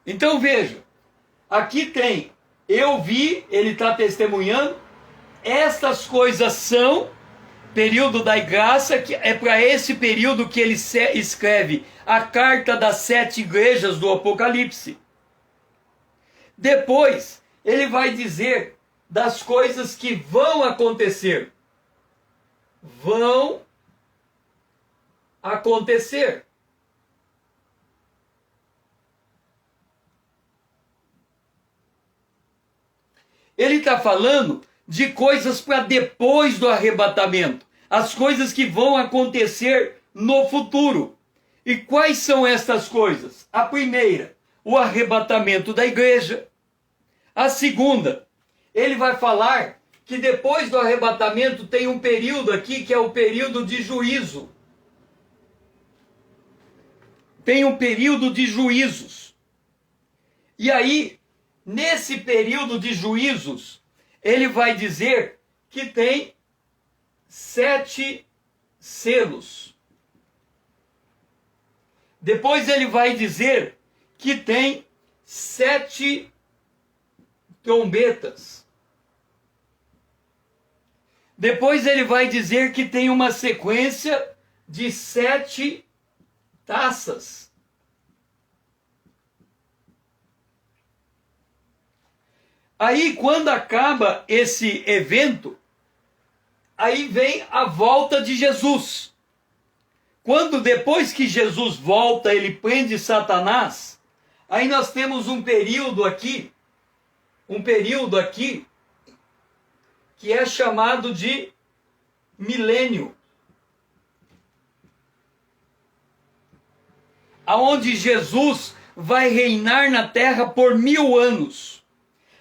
Então veja, aqui tem, eu vi, ele está testemunhando, estas coisas são, período da graça, que é para esse período que ele escreve a carta das 7 igrejas do Apocalipse. Depois, ele vai dizer das coisas que vão acontecer. Vão acontecer. Ele está falando de coisas para depois do arrebatamento. As coisas que vão acontecer no futuro. E quais são estas coisas? A primeira, o arrebatamento da igreja. A segunda, ele vai falar que depois do arrebatamento tem um período aqui que é o período de juízo. Tem um período de juízos. E aí, nesse período de juízos, ele vai dizer que tem 7 selos. Depois ele vai dizer que tem 7 trombetas. Depois ele vai dizer que tem uma sequência de 7 taças. Aí, quando acaba esse evento, aí vem a volta de Jesus. Quando depois que Jesus volta, ele prende Satanás, aí nós temos um período aqui que é chamado de milênio. Aonde Jesus vai reinar na terra por 1000 anos.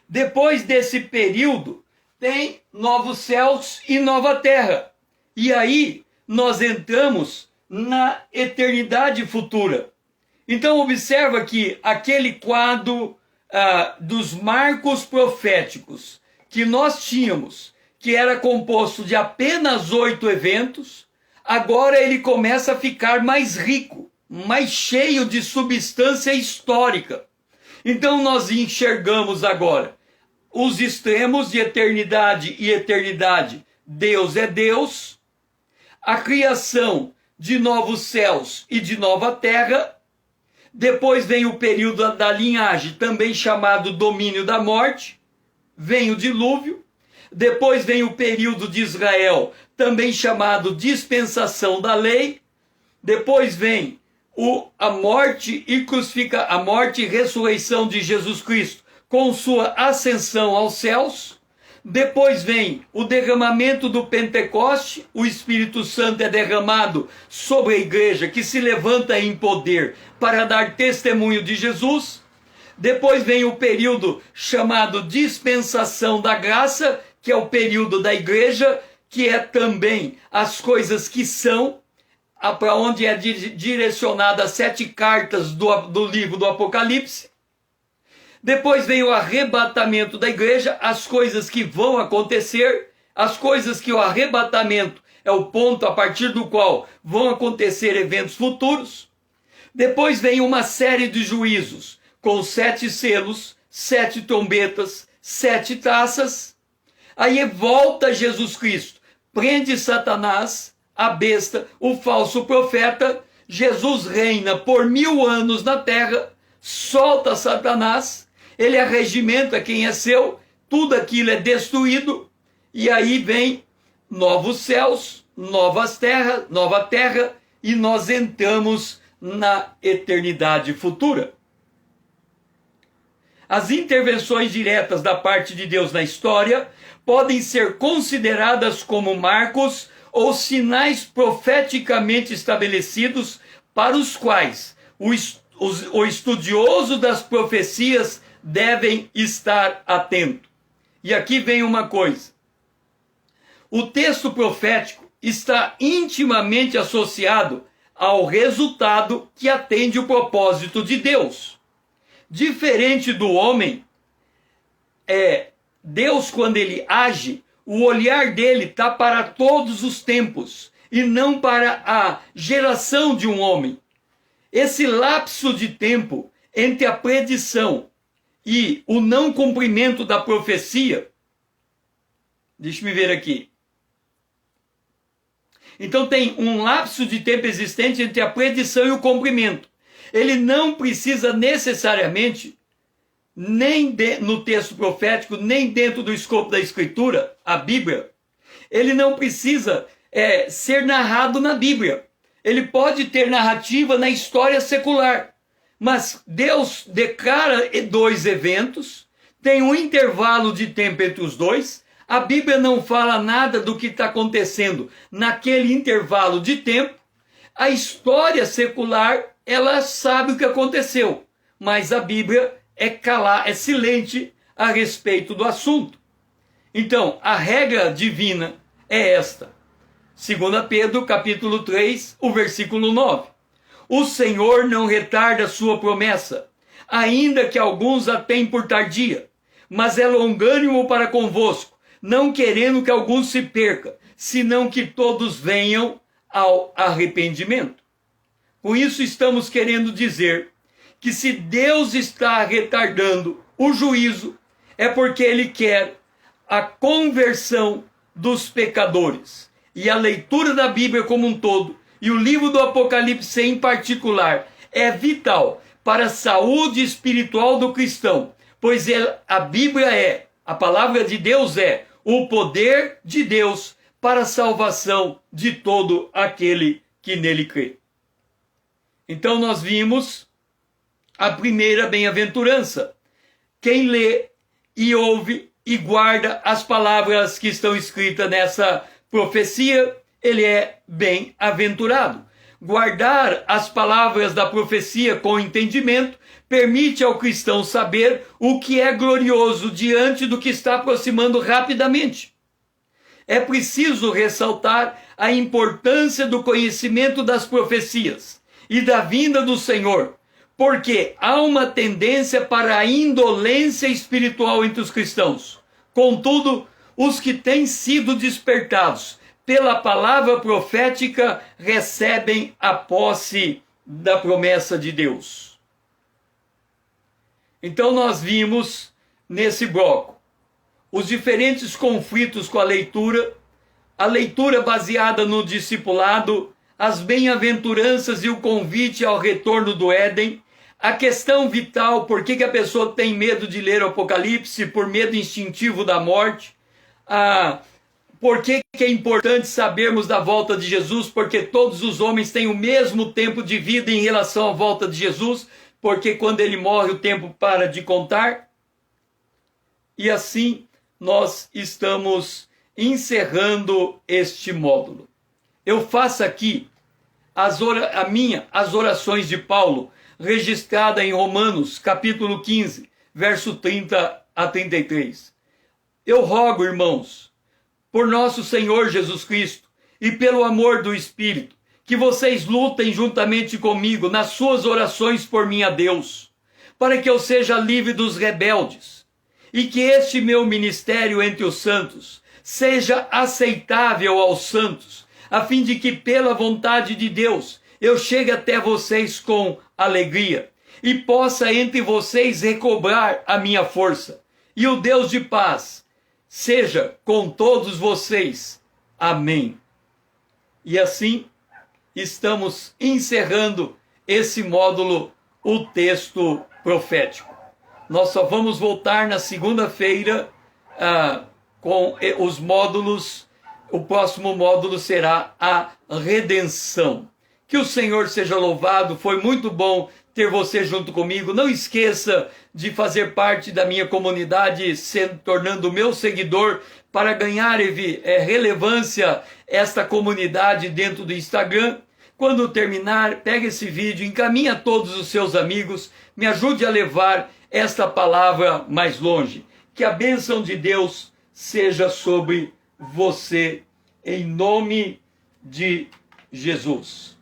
Depois desse período, tem novos céus e nova terra. E aí, nós entramos na eternidade futura. Então, observa que aquele quadro dos marcos proféticos que nós tínhamos, que era composto de apenas 8 eventos, agora ele começa a ficar mais rico, mais cheio de substância histórica. Então nós enxergamos agora os extremos de eternidade e eternidade. Deus é Deus, a criação de novos céus e de nova terra. Depois vem o período da linhagem, também chamado domínio da morte. Vem o dilúvio. Depois vem o período de Israel, também chamado dispensação da lei. Depois vem a morte e ressurreição de Jesus Cristo com sua ascensão aos céus. Depois vem o derramamento do Pentecoste, o Espírito Santo é derramado sobre a igreja que se levanta em poder para dar testemunho de Jesus. Depois vem o período chamado dispensação da graça, que é o período da igreja, que é também as coisas que são, para onde é direcionada as 7 cartas do livro do Apocalipse. Depois vem o arrebatamento da igreja, as coisas que vão acontecer, as coisas que o arrebatamento é o ponto a partir do qual vão acontecer eventos futuros. Depois vem uma série de juízos, com 7 selos, 7 trombetas, 7 taças. Aí volta Jesus Cristo, prende Satanás, a besta, o falso profeta. Jesus reina por 1000 anos na terra, solta Satanás, ele arregimenta quem é seu, tudo aquilo é destruído, e aí vem novos céus, nova terra, e nós entramos na eternidade futura. As intervenções diretas da parte de Deus na história podem ser consideradas como marcos ou sinais profeticamente estabelecidos para os quais o estudioso das profecias devem estar atento. E aqui vem uma coisa. O texto profético está intimamente associado ao resultado que atende o propósito de Deus. Diferente do homem, Deus, quando ele age, o olhar dele está para todos os tempos e não para a geração de um homem. Esse lapso de tempo entre a predição e o não cumprimento da profecia, deixa-me ver aqui. Então tem um lapso de tempo existente entre a predição e o cumprimento. Ele não precisa necessariamente, nem no texto profético, nem dentro do escopo da Escritura, a Bíblia, ele não precisa ser narrado na Bíblia. Ele pode ter narrativa na história secular. Mas Deus declara 2 eventos, tem um intervalo de tempo entre os dois, a Bíblia não fala nada do que está acontecendo naquele intervalo de tempo, a história secular, ela sabe o que aconteceu, mas a Bíblia é silente a respeito do assunto. Então, a regra divina é esta. 2 Pedro, capítulo 3, o versículo 9. O Senhor não retarda sua promessa, ainda que alguns a tenham por tardia, mas é longânimo para convosco, não querendo que alguns se percam, senão que todos venham ao arrependimento. Com isso estamos querendo dizer que se Deus está retardando o juízo, é porque ele quer a conversão dos pecadores. E a leitura da Bíblia como um todo, e o livro do Apocalipse em particular, é vital para a saúde espiritual do cristão, pois a Bíblia a palavra de Deus é o poder de Deus para a salvação de todo aquele que nele crê. Então nós vimos a primeira bem-aventurança. Quem lê e ouve e guarda as palavras que estão escritas nessa profecia, ele é bem-aventurado. Guardar as palavras da profecia com entendimento permite ao cristão saber o que é glorioso diante do que está aproximando rapidamente. É preciso ressaltar a importância do conhecimento das profecias e da vinda do Senhor, porque há uma tendência para a indolência espiritual entre os cristãos. Contudo, os que têm sido despertados pela palavra profética recebem a posse da promessa de Deus. Então nós vimos nesse bloco os diferentes conflitos com a leitura baseada no discipulado, as bem-aventuranças e o convite ao retorno do Éden, a questão vital, por que a pessoa tem medo de ler o Apocalipse, por medo instintivo da morte, Por que é importante sabermos da volta de Jesus? Porque todos os homens têm o mesmo tempo de vida em relação à volta de Jesus, porque quando ele morre o tempo para de contar. E assim nós estamos encerrando este módulo. Eu faço aqui as orações de Paulo, registrada em Romanos, capítulo 15, verso 30 a 33. Eu rogo, irmãos, por nosso Senhor Jesus Cristo e pelo amor do Espírito, que vocês lutem juntamente comigo nas suas orações por mim a Deus, para que eu seja livre dos rebeldes, e que este meu ministério entre os santos seja aceitável aos santos, a fim de que, pela vontade de Deus, eu chegue até vocês com alegria, e possa entre vocês recobrar a minha força. E o Deus de paz seja com todos vocês. Amém. E assim, estamos encerrando esse módulo, o texto profético. Nós só vamos voltar na segunda-feira com os módulos. O próximo módulo será a redenção. Que o Senhor seja louvado. Foi muito bom ter você junto comigo. Não esqueça de fazer parte da minha comunidade, se tornando meu seguidor, para ganhar relevância esta comunidade dentro do Instagram. Quando terminar, pega esse vídeo, encaminha a todos os seus amigos, me ajude a levar esta palavra mais longe. Que a bênção de Deus seja sobre você, em nome de Jesus.